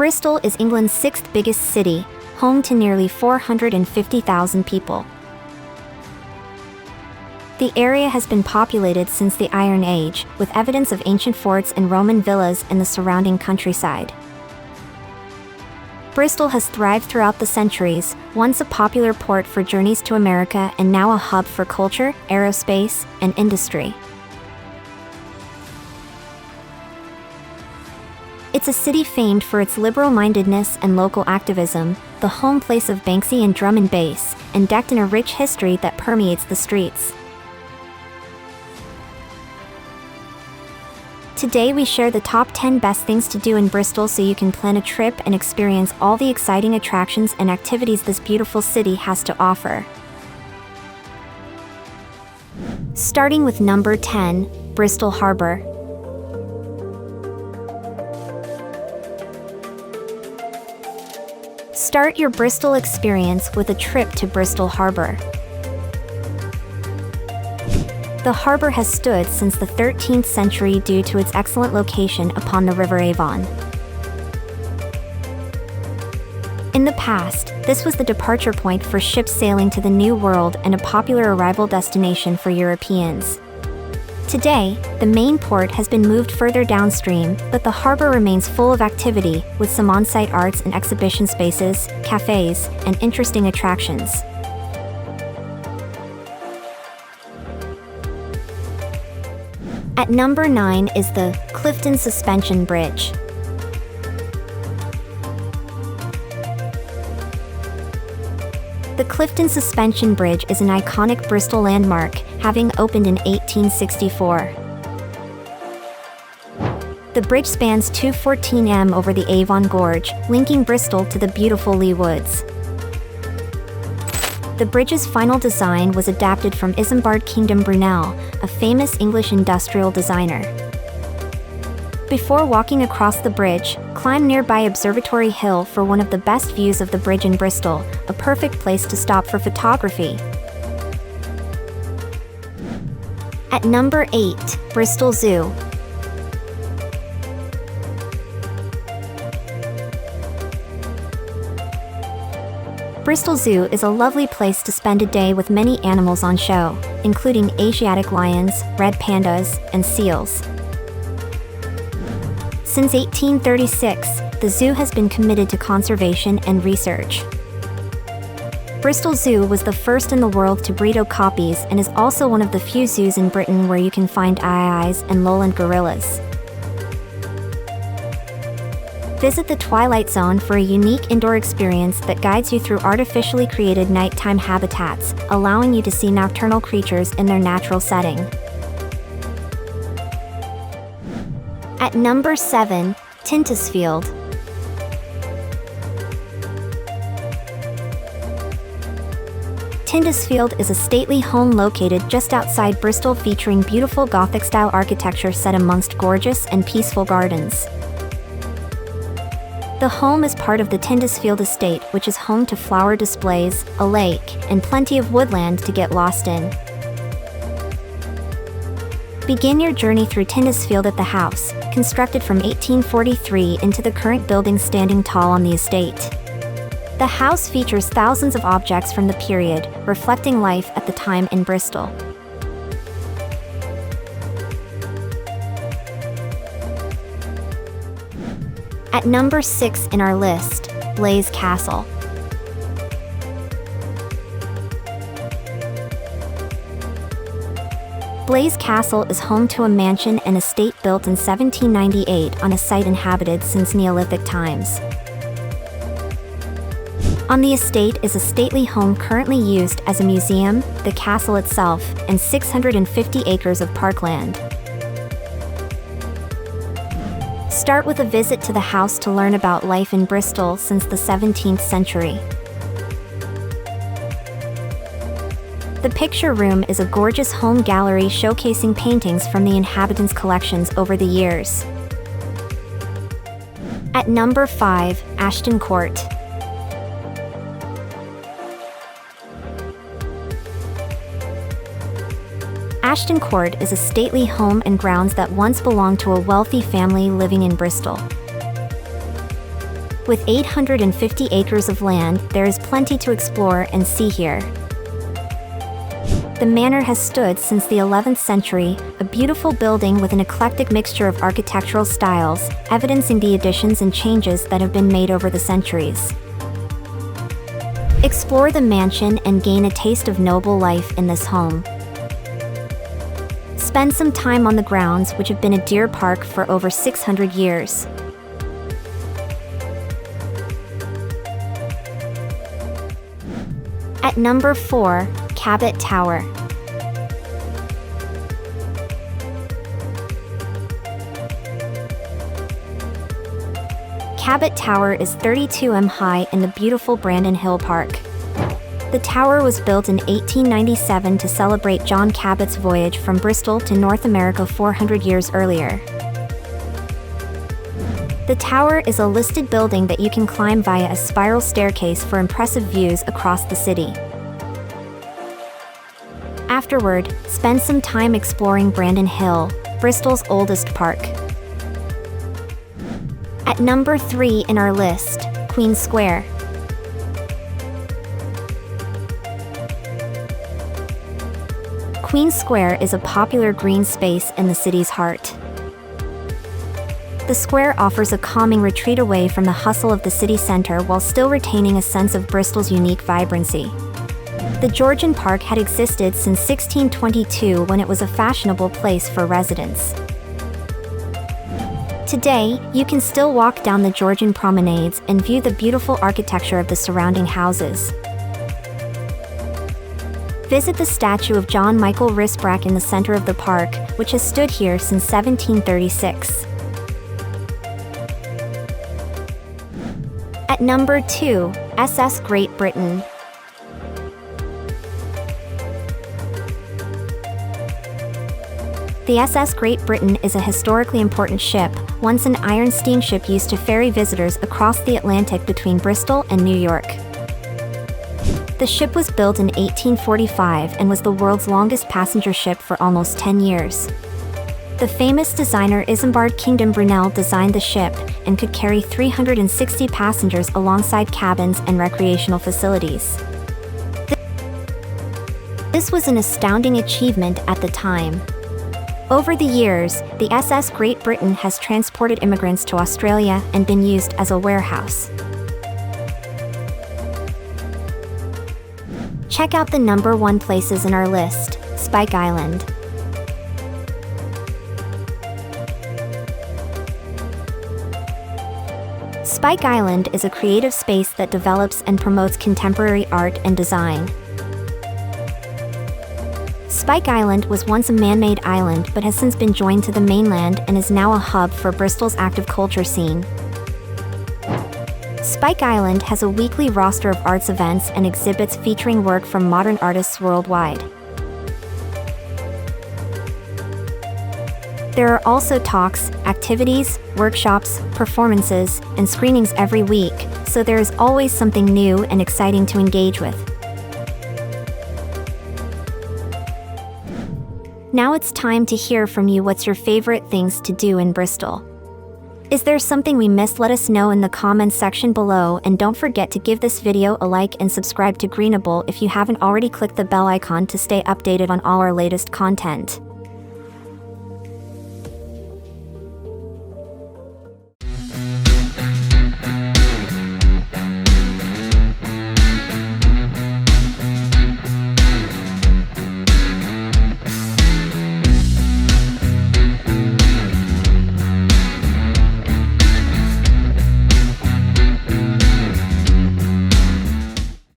Bristol is England's sixth biggest city, home to nearly 450,000 people. The area has been populated since the Iron Age, with evidence of ancient forts and Roman villas in the surrounding countryside. Bristol has thrived throughout the centuries, once a popular port for journeys to America and now a hub for culture, aerospace, and industry. It's a city famed for its liberal-mindedness and local activism, the home place of Banksy and drum and bass, and decked in a rich history that permeates the streets. Today we share the top 10 best things to do in Bristol so you can plan a trip and experience all the exciting attractions and activities this beautiful city has to offer. Starting with number 10, Bristol Harbour. Start your Bristol experience with a trip to Bristol Harbour. The harbour has stood since the 13th century due to its excellent location upon the River Avon. In the past, this was the departure point for ships sailing to the New World and a popular arrival destination for Europeans. Today, the main port has been moved further downstream, but the harbour remains full of activity, with some on-site arts and exhibition spaces, cafes, and interesting attractions. At number 9 is the Clifton Suspension Bridge. The Clifton Suspension Bridge is an iconic Bristol landmark, having opened in 1864. The bridge spans 214 m over the Avon Gorge, linking Bristol to the beautiful Lee Woods. The bridge's final design was adapted from Isambard Kingdom Brunel, a famous English industrial designer. Before walking across the bridge, climb nearby Observatory Hill for one of the best views of the bridge in Bristol, a perfect place to stop for photography. At number 8, Bristol Zoo. Bristol Zoo is a lovely place to spend a day with many animals on show, including Asiatic lions, red pandas, and seals. Since 1836, the zoo has been committed to conservation and research. Bristol Zoo was the first in the world to breed okapis and is also one of the few zoos in Britain where you can find aye-ayes and lowland gorillas. Visit the Twilight Zone for a unique indoor experience that guides you through artificially created nighttime habitats, allowing you to see nocturnal creatures in their natural setting. At number 7, Tyntesfield. Tyntesfield is a stately home located just outside Bristol featuring beautiful Gothic-style architecture set amongst gorgeous and peaceful gardens. The home is part of the Tyntesfield estate, which is home to flower displays, a lake, and plenty of woodland to get lost in. Begin your journey through Tyntesfield at the house, constructed from 1843 into the current building standing tall on the estate. The house features thousands of objects from the period, reflecting life at the time in Bristol. At number 6 in our list, Blaise Castle. Blaise Castle is home to a mansion and estate built in 1798 on a site inhabited since Neolithic times. On the estate is a stately home currently used as a museum, the castle itself, and 650 acres of parkland. Start with a visit to the house to learn about life in Bristol since the 17th century. The picture room is a gorgeous home gallery showcasing paintings from the inhabitants' collections over the years. At number 5, Ashton Court. Ashton Court is a stately home and grounds that once belonged to a wealthy family living in Bristol. With 850 acres of land, there is plenty to explore and see here. The manor has stood since the 11th century, a beautiful building with an eclectic mixture of architectural styles, evidencing the additions and changes that have been made over the centuries. Explore the mansion and gain a taste of noble life in this home. Spend some time on the grounds, which have been a deer park for over 600 years. At number 4, Cabot Tower. Cabot Tower is 32 m high in the beautiful Brandon Hill Park. The tower was built in 1897 to celebrate John Cabot's voyage from Bristol to North America 400 years earlier. The tower is a listed building that you can climb via a spiral staircase for impressive views across the city. Afterward, spend some time exploring Brandon Hill, Bristol's oldest park. At number 3 in our list, Queen Square. Queen Square is a popular green space in the city's heart. The square offers a calming retreat away from the hustle of the city center while still retaining a sense of Bristol's unique vibrancy. The Georgian Park had existed since 1622 when it was a fashionable place for residents. Today, you can still walk down the Georgian promenades and view the beautiful architecture of the surrounding houses. Visit the statue of John Michael Risbrack in the center of the park, which has stood here since 1736. At number 2, SS Great Britain. The SS Great Britain is a historically important ship, once an iron steamship used to ferry visitors across the Atlantic between Bristol and New York. The ship was built in 1845 and was the world's longest passenger ship for almost 10 years. The famous designer Isambard Kingdom Brunel designed the ship and could carry 360 passengers alongside cabins and recreational facilities. This was an astounding achievement at the time. Over the years, the SS Great Britain has transported immigrants to Australia and been used as a warehouse. Check out the number 1 places in our list, Spike Island. Spike Island is a creative space that develops and promotes contemporary art and design. Spike Island was once a man-made island but has since been joined to the mainland and is now a hub for Bristol's active culture scene. Spike Island has a weekly roster of arts events and exhibits featuring work from modern artists worldwide. There are also talks, activities, workshops, performances, and screenings every week, so there is always something new and exciting to engage with. Now it's time to hear from you. What's your favorite things to do in Bristol? Is there something we missed? Let us know in the comments section below, and don't forget to give this video a like and subscribe to Greenable if you haven't already. Click the bell icon to stay updated on all our latest content.